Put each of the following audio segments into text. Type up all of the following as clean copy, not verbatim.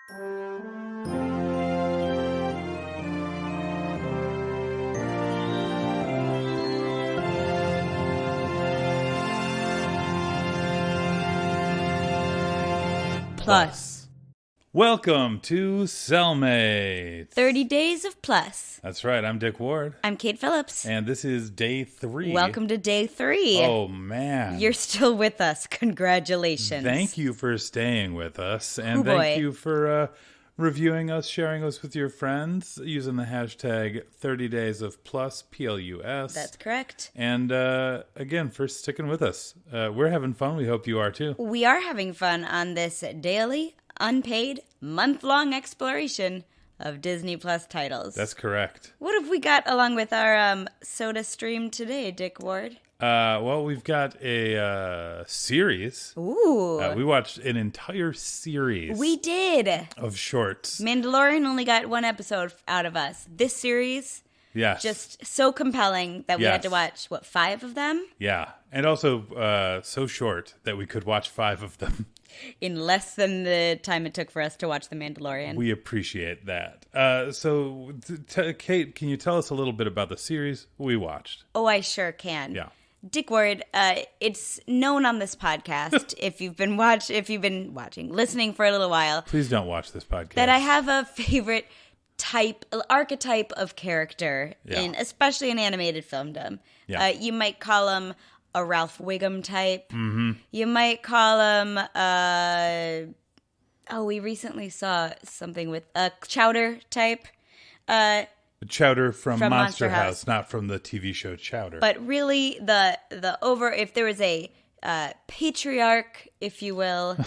Plus. Welcome to Cellmates. 30 Days of Plus. That's right. I'm Dick Ward. I'm Kate Phillips. And this is day 3. Welcome to day 3. Oh, man. You're still with us. Congratulations. Thank you for staying with us. And thank you for reviewing us, sharing us with your friends, using the hashtag 30 Days of Plus, PLUS. That's correct. And again, for sticking with us. We're having fun. We hope you are too. We are having fun on this daily, unpaid, month-long exploration of Disney Plus titles. That's correct. What have we got along with our soda stream today, Dick Ward? Well, we've got a series. Ooh. We watched an entire series. We did. Of shorts. Mandalorian only got 1 episode out of us. This series, yes, just so compelling that we had to watch, 5 of them? Yeah. And also so short that we could watch 5 of them. In less than the time it took for us to watch The Mandalorian. We appreciate that. So, Kate, can you tell us a little bit about the series we watched? Oh, I sure can. Yeah. Dick Ward, it's known on this podcast, if you've been listening for a little while. Please don't watch this podcast. That I have a favorite archetype of character, especially in animated filmdom. Yeah. You might call him a Ralph Wiggum type. Mm-hmm. You might call him, we recently saw something with a Chowder type. Chowder from Monster House, not from the TV show Chowder. But really, if there was a patriarch, if you will,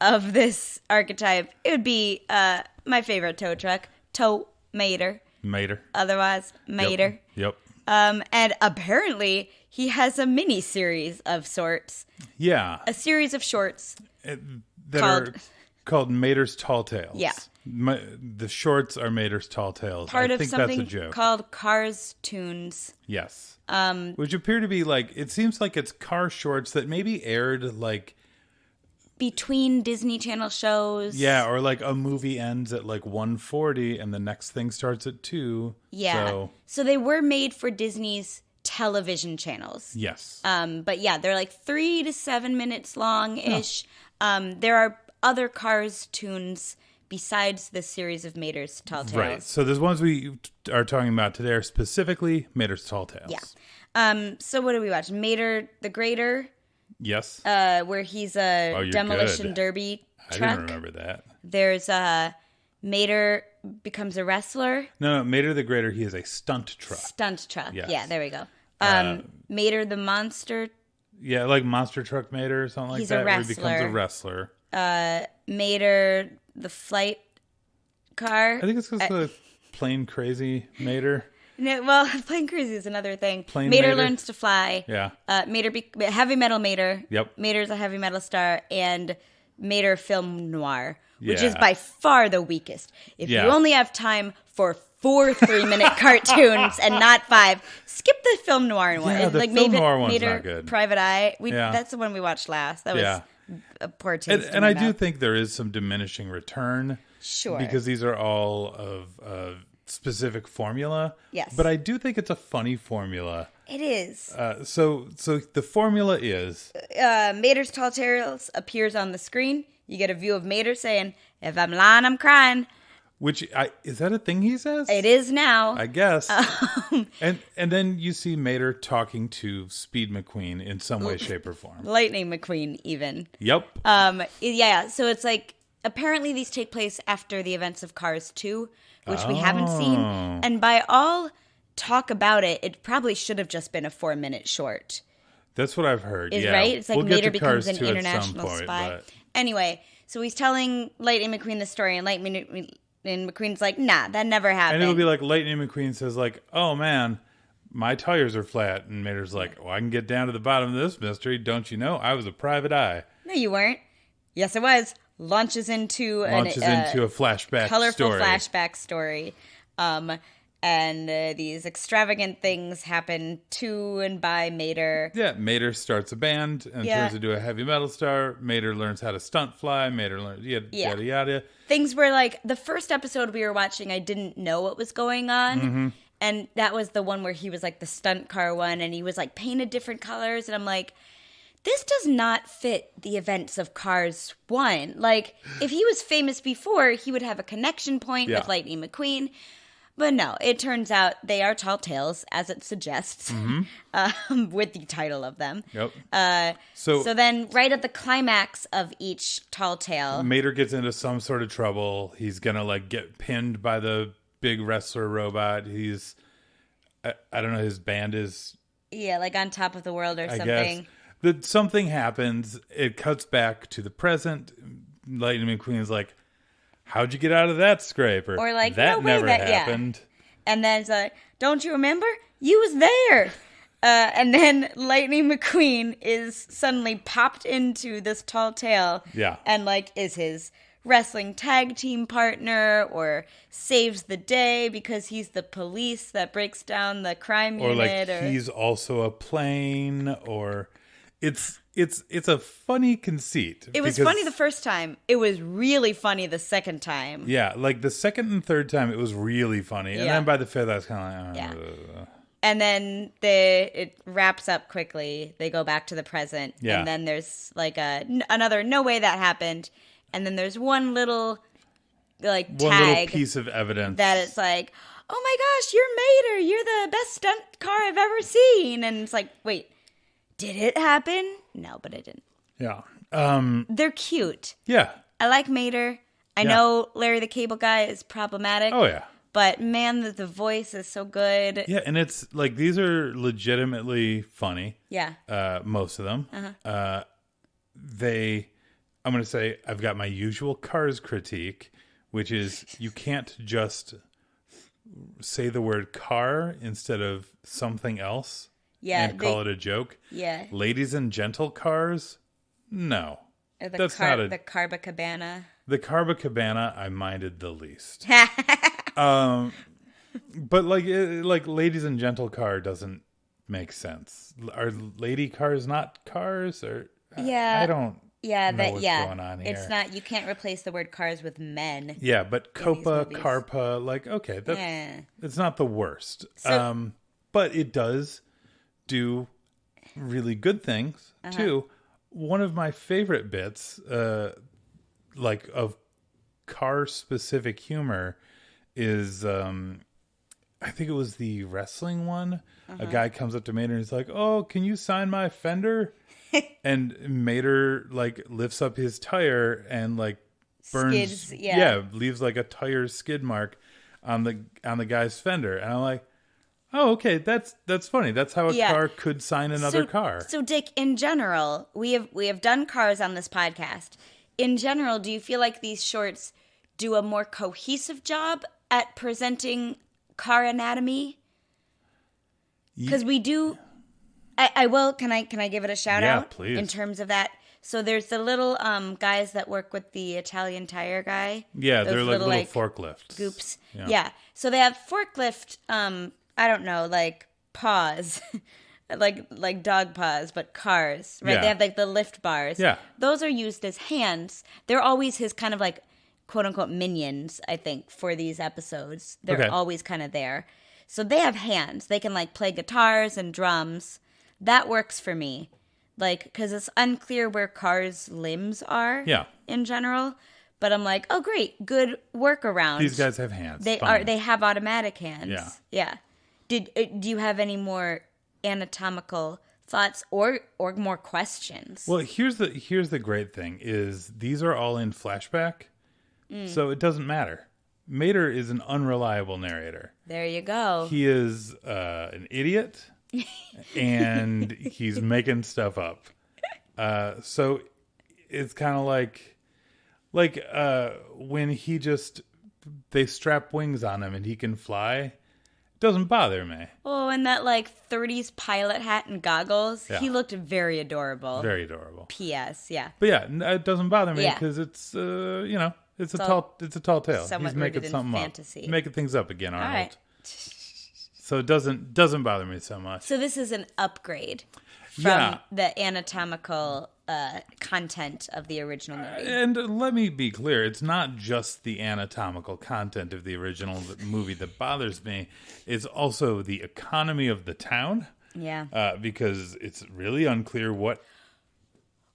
of this archetype, it would be my favorite tow truck, Tow Mater. Mater. Otherwise, Mater. Yep. And apparently, he has a mini-series of sorts. Yeah. A series of shorts. That are called Mater's Tall Tales. Yeah. The shorts are Mater's Tall Tales. Part I of think something that's a joke. called Cars Tunes. Yes. Which appear to be it seems like it's car shorts that maybe aired between Disney Channel shows. Yeah, or a movie ends at 1:40 and the next thing starts at 2. Yeah. So they were made for Disney's television channels. Yes. But yeah, they're 3 to 7 minutes long-ish. There are other Cars tunes besides the series of Mater's Tall Tales. Right. So the ones we are talking about today are specifically Mater's Tall Tales. Yeah. So what do we watch? Mater the Greater. Yes. Where he's a demolition derby truck. I didn't remember that. There's Mater becomes a wrestler. No, Mater the Greater, he is a stunt truck. Stunt truck. Yes. Yeah, there we go. Mater the Monster. Yeah, like Monster Truck Mater or something He's like that. a wrestler. Where he becomes a wrestler. Mater the flight car. I think it's because the Plane Crazy Mater. No, well, Plane Crazy is another thing. Mater learns to fly. Yeah. Mater, heavy metal Mater. Yep. Mater's a heavy metal star, and Mater film noir, which Yeah. is by far the weakest. If you only have time for 4 3-minute cartoons and not 5, skip the film noir one. Yeah, the film noir one's not good. Private Eye. Yeah. That's the one we watched last. That was a poor taste. And I do think there is some diminishing return. Sure. Because these are all of specific formula. Yes. But I do think it's a funny formula. It is. So the formula is... Mater's Tall Tales appears on the screen. You get a view of Mater saying, "If I'm lying, I'm crying." Is that a thing he says? It is now. I guess. And then you see Mater talking to Speed McQueen in some way, shape, or form. Lightning McQueen, even. Yep. Yeah, so it's apparently these take place after the events of Cars 2, which we haven't seen. And by all talk about it, it probably should have just been a 4-minute short. That's what I've heard. Right? It's we'll Mater get to becomes Cars an 2 international point, spy. but... Anyway, so he's telling Lightning McQueen the story, and Lightning McQueen's like, nah, that never happened. And it'll be Lightning McQueen says oh man, my tires are flat. And Mater's like, well, I can get down to the bottom of this mystery. Don't you know? I was a private eye. No, you weren't. Yes, it was. Launches into a flashback colorful story. flashback story. And these extravagant things happen to and by Mater. Yeah, Mater starts a band and turns into a heavy metal star. Mater learns how to stunt fly. Mater learns yada yada. Things were like the first episode we were watching, I didn't know what was going on. Mm-hmm. And that was the one where he was like the stunt car one and he was like painted different colors. And I'm like, this does not fit the events of Cars 1. Like, if he was famous before, he would have a connection point with Lightning McQueen. But no, it turns out they are tall tales, as it suggests, with the title of them. Yep. So then, right at the climax of each tall tale, Mater gets into some sort of trouble. He's gonna like get pinned by the big wrestler robot. He's, I don't know, his band is like on top of the world or something. I guess. Something happens. It cuts back to the present. Lightning McQueen's like, how'd you get out of that scrape? Or like, that no way never happened. Yeah. And then it's like, don't you remember? You was there. And then Lightning McQueen is suddenly popped into this tall tale. Yeah. And like is his wrestling tag team partner or saves the day because he's the police that breaks down the crime unit. Or like he's also a plane or... It's a funny conceit. It was funny the first time. It was really funny the second time. Yeah, like the second and third time, it was really funny. And then by the fifth, I was kind of like... And then it wraps up quickly. They go back to the present. Yeah. And then there's like another no way that happened. And then there's one little like tag. One little piece of evidence. That it's like, oh my gosh, you're Mater. You're the best stunt car I've ever seen. And it's like, wait. Did it happen? No, but it didn't. Yeah. They're cute. Yeah. I like Mater. I know Larry the Cable Guy is problematic. Oh, yeah. But man, the voice is so good. Yeah, and it's like these are legitimately funny. Yeah. Most of them. I'm going to say I've got my usual Cars critique, which is you can't just say the word car instead of something else. Yeah, and call it a joke. Yeah. Ladies and gentle cars? No. That's not the Carbacabana. The Carbacabana I minded the least. But like ladies and gentle car doesn't make sense. Are lady cars not cars or I don't know what's going on here. It's not, you can't replace the word cars with men. Yeah, but Copa, Carpa, like okay, it's not the worst. So, but it does do really good things too. One of my favorite bits like of car specific humor is I think it was the wrestling one. A guy comes up to Mater and he's like, oh, can you sign my fender? And Mater like lifts up his tire and like burns skids, leaves like a tire skid mark on the guy's fender. And I'm like, oh, okay, that's funny. That's how a car could sign another car. So, Dick, in general, we have done cars on this podcast. In general, do you feel like these shorts do a more cohesive job at presenting car anatomy? Because we do. I will. Can I give it a shout out? Yeah, please. In terms of that. So there's the little guys that work with the Italian tire guy. Yeah, they're like little forklifts. Goops. Yeah. So they have forklift. I don't know, like paws, like dog paws, but cars, right? Yeah. They have like the lift bars. Yeah. Those are used as hands. They're always his kind of like quote unquote minions, I think, for these episodes. They're always kind of there. So they have hands. They can like play guitars and drums. That works for me. Like, because it's unclear where cars' limbs are. Yeah. In general. But I'm like, oh, great. Good workaround. These guys have hands. They have automatic hands. Yeah. Yeah. Do you have any more anatomical thoughts or more questions? Well, here's the great thing is these are all in flashback, so it doesn't matter. Mater is an unreliable narrator. There you go. He is an idiot, and he's making stuff up. So it's kind of like when they strap wings on him and he can fly. Doesn't bother me. Oh, and that like 30s pilot hat and goggles. Yeah. He looked very adorable. Very adorable. P.S. Yeah. But yeah, it doesn't bother me because it's it's a tall tale. He's making something fantasy. up. Making things up again, Arnold. All right. So it doesn't bother me so much. So this is an upgrade from the anatomical content of the original movie. And let me be clear, it's not just the anatomical content of the original movie that bothers me. It's also the economy of the town. Yeah. Because it's really unclear what...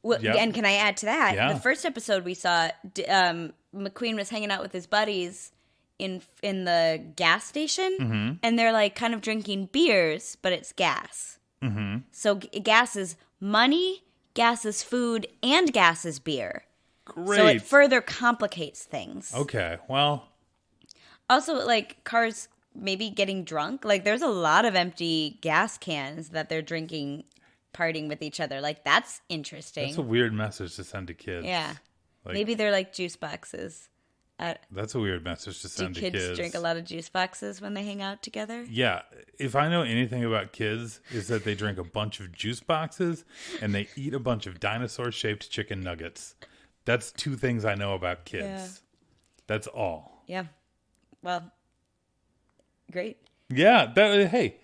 Well, and can I add to that? Yeah. The first episode we saw, McQueen was hanging out with his buddies in the gas station, and they're like kind of drinking beers, but it's gas. Mm-hmm. So gas is money, gas is food, and gas is beer. Great. So it further complicates things. Okay, well... Also, like, cars maybe getting drunk. Like, there's a lot of empty gas cans that they're drinking, partying with each other. Like, that's interesting. That's a weird message to send to kids. Yeah. Like, maybe they're like juice boxes. That's a weird message to send to kids. Do kids drink a lot of juice boxes when they hang out together? Yeah. If I know anything about kids, is that they drink a bunch of juice boxes and they eat a bunch of dinosaur-shaped chicken nuggets. That's two things I know about kids. Yeah. That's all. Yeah. Well, great. Yeah. Hey,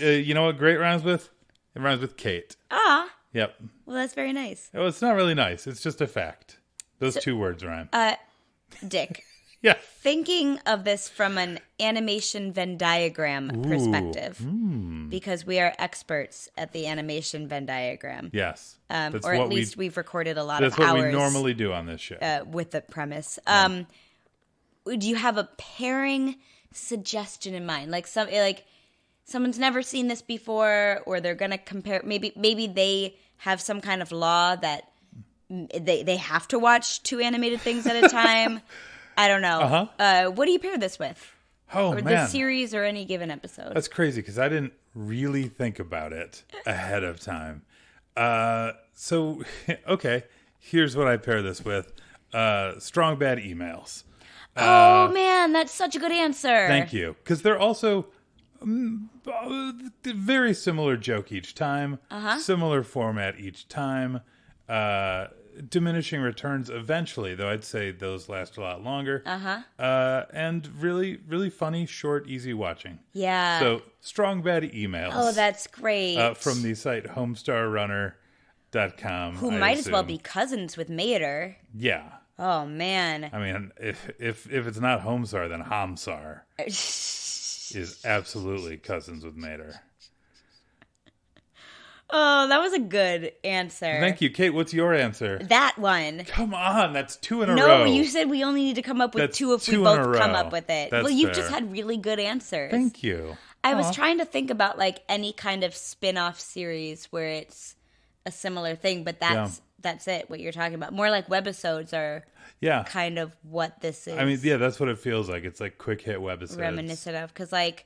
you know what great rhymes with? It rhymes with Kate. Ah. Yep. Well, that's very nice. Oh, it's not really nice. It's just a fact. Those two words rhyme. Dick. Yeah. Thinking of this from an animation Venn diagram perspective, because we are experts at the animation Venn diagram. Yes. Or at least we've recorded a lot of hours. That's what we normally do on this show. With the premise. Yeah. Do you have a pairing suggestion in mind? Like someone's never seen this before, or they're going to compare. Maybe they have some kind of law that they have to watch 2 animated things at a time. I don't know. Uh-huh. What do you pair this with? Oh, or man. the series or any given episode? That's crazy because I didn't really think about it ahead of time. So, okay, here's what I pair this with. Strong Bad Emails. Oh, man, that's such a good answer. Thank you. Because they're also very similar joke each time. Similar format each time. Diminishing returns eventually, though I'd say those last a lot longer. And really, really funny, short, easy watching. Yeah. So, Strong Bad Emails. Oh, that's great. From the site homestarrunner.com. Who might as well be cousins with Mater. Yeah. Oh, man. I mean, if it's not Homestar, then Homsar is absolutely cousins with Mater. Oh, that was a good answer. Thank you. Kate, what's your answer? That one. Come on, that's 2 in a row. No, you said we only need to come up with 2 if we both come up with it. That's well, you've fair. just had really good answers. Thank you. I was trying to think about like any kind of spin-off series where it's a similar thing, but that's it, what you're talking about. More like webisodes are kind of what this is. I mean, yeah, that's what it feels like. It's like quick hit webisodes. Reminiscent of, because like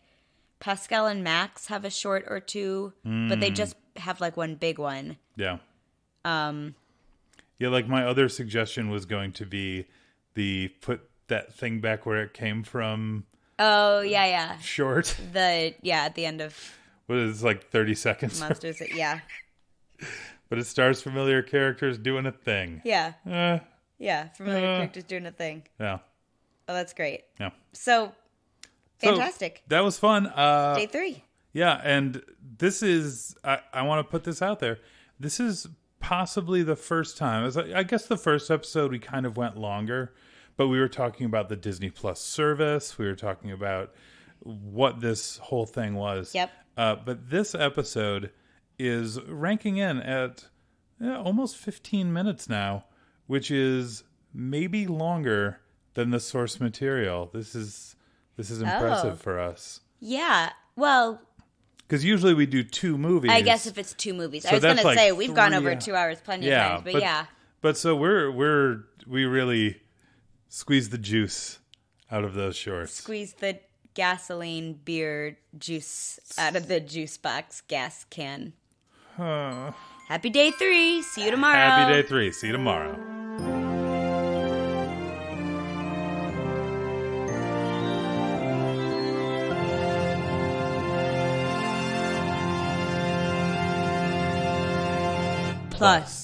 Pascal and Max have a short or 2, but they just have like one big one. Yeah. Yeah, like my other suggestion was going to be the put that thing back where it came from. Oh, yeah. Short. At the end of. What is it, like 30 seconds? Monsters, yeah. But it stars familiar characters doing a thing. Yeah. Yeah, familiar characters doing a thing. Yeah. Oh, that's great. Yeah. So, fantastic. So, that was fun. Day 3. Yeah, and this is, I want to put this out there. This is possibly the first time. I guess the first episode we kind of went longer, but we were talking about the Disney Plus service. We were talking about what this whole thing was. Yep. But this episode is ranking in at almost 15 minutes now, which is maybe longer than the source material. This is impressive for us. Yeah. Well, because usually we do 2 movies. I guess if it's 2 movies. So I was going to like say, we've gone over 2 hours plenty of times, but yeah. But so we really squeeze the juice out of those shorts. Squeeze the gasoline beer juice out of the juice box gas can. Happy day 3. See you tomorrow. Happy day 3. See you tomorrow. Plus.